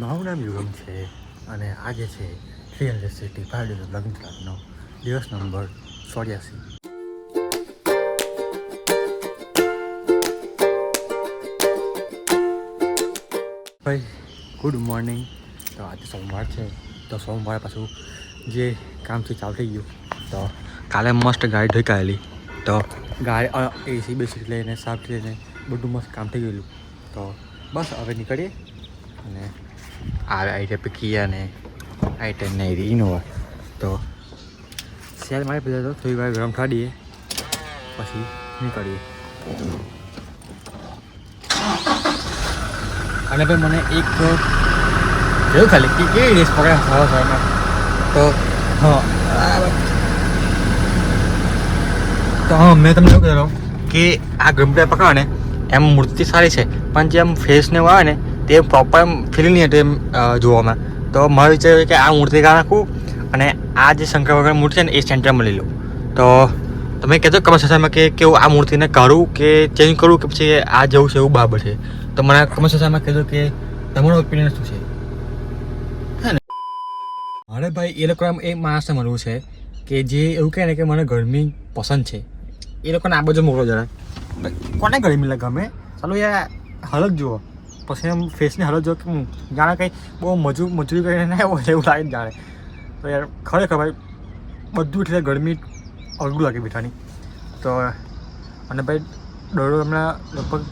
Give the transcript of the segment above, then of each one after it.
મારું નામ યુગમ છે અને આજે છે 365 ડેઝ લગ્ન ક્લાસનો દિવસ નંબર 84. ભાઈ ગુડ મોર્નિંગ. તો આજે સોમવાર છે તો સોમવારે પાછું જે કામથી ચાલુ થઈ ગયું. તો કાલે મસ્ત ગાડી ધોઈ કાઢેલી. તો ગાડી એસી બેસી લઈને સાફ લઈને બધું મસ્ત કામ થઈ ગયેલું. તો બસ હવે નીકળીએ અને આઈ કિયા ને i10 ને ઇનોવા. તો સેલ મારી પહેલાં તો થોડી વાર ગરમ થવા દઈએ પછી નીકળીએ. અને ભાઈ મને એક જોયું ખાલી કે કેવી રેસ પકડે સવાર સવારમાં. તો મેં તમને એવું કહેલો કે આ ગમડા પકડો ને એમ મૂર્તિ સારી છે પણ જે આમ ફેસને આવે ને તે પ્રોપર એમ ફીલ નહીં હતું એમ જોવામાં. તો મારો વિચાર કે આ મૂર્તિ કાઢી નાખું અને આ જે શંકર ભગવાન મૂર્તિ છે ને એ સેન્ટરમાં લઈ લઉં. તો તમે કહેતો કમેન્ટ સેક્શનમાં કે કેવું આ મૂર્તિને કાઢું કે ચેન્જ કરું કે પછી આ જવું છે એવું બાબત છે. તો મને કમેન્ટ સેક્શનમાં કહેજો કે તમારો ઓપિનિયન શું છે. અરે ભાઈ એ લોકો એ માણસને મળવું છે કે જે એવું કહે ને કે મને ગરમી પસંદ છે. એ લોકોને આ બાજુ મોકલો જરા. કોને ગરમી ગમે? ચાલો યાર હાલત જુઓ પછી એમ ફેસની હાલત જુઓ કે જાણે કંઈ બહુ મજૂરી કરીને ના એવું લાગે જાણે. તો યાર ખરેખર ભાઈ બધું એટલે ગરમી અઘરું લાગે બેઠાની. તો અને ભાઈ દરરોજ હમણાં લગભગ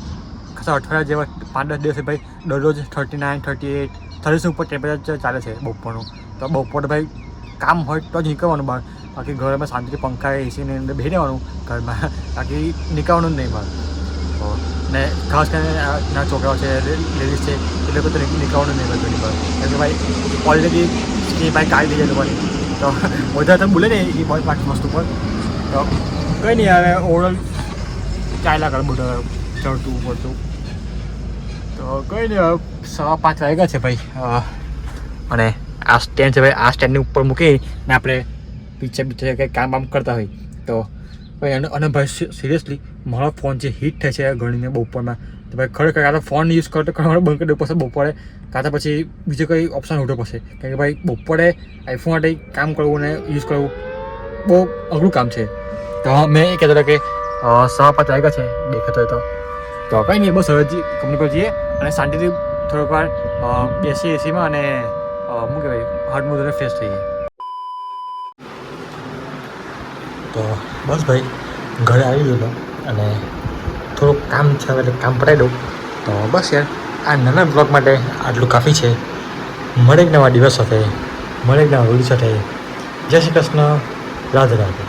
ખાસા અઠવાડિયા જેવા 5-10 દિવસે ભાઈ દરરોજ 39, 38, 30 ઉપર ટેમ્પરેચર ચાલે છે બપોરનું. તો બપોરે ભાઈ કામ હોય તો જ નીકળવાનું બહાર. બાકી ઘરમાં શાંતિથી પંખા એસીની અંદર બેસી રહેવાનું ઘરમાં. બાકી નીકળવાનું જ નહીં બહાર. તો ને ખાસ કરીને ના છોકરાઓ છે લેડીઝ છે એ લોકો તો નીકળવાનું નહીં ઘરની બહાર. કેમ કે ભાઈ ઓલરેડી સ્કીન ભાઈ કાઢી દે લોકોની. તો વધારે તમે બોલે ને એ બાકી વસ્તુ પર તો કંઈ નહીં આવે ઓવરઓલ ચાલ્યા કરે બધા ચડતું પડતું. તો કંઈ નહીં હવે 5:15 વાગ્યા છે ભાઈ. અને આ સ્ટેન્ડ છે ભાઈ આ સ્ટેન્ડની ઉપર મૂકીને આપણે પીછે કંઈ કામ બામ કરતા હોય તો ભાઈ અને ભાઈ સિરિયસલી મારો ફોન જે હીટ થાય છે ઘણીને બપોરમાં. તો ભાઈ ખરેખર કાં તો ફોન યુઝ કરતો કરવાનો બંધ કરી દેવું પડશે બપોરે કાં તો પછી બીજું કંઈ ઓપ્શન હોતો પડશે. કારણ કે ભાઈ બપોરે આઈફોન માટે કામ કરવું ને યુઝ કરવું બહુ અઘરું કામ છે. તો મેં એ કહેતો હતો કે 5:15 વાગ્યા છે દેખાતો હોય તો કંઈ નહીં બસ હવે કંપની પર જઈએ અને શાંતિથી થોડીક વાર બેસી એસીમાં અને શું કહેવાય હાથ મું ફ્રેશ થઈ જાય. તો બસ ભાઈ ઘરે આવી ગયો અને થોડુંક કામ છે એટલે કામ પતાવી દઉં. તો બસ યાર આ નાના બ્લોગ માટે આટલું કાફી છે. મળે એક નવા દિવસ સાથે મળે એક નવા વિડીયો સાથે. જય શ્રી કૃષ્ણ. રાધે રાધે.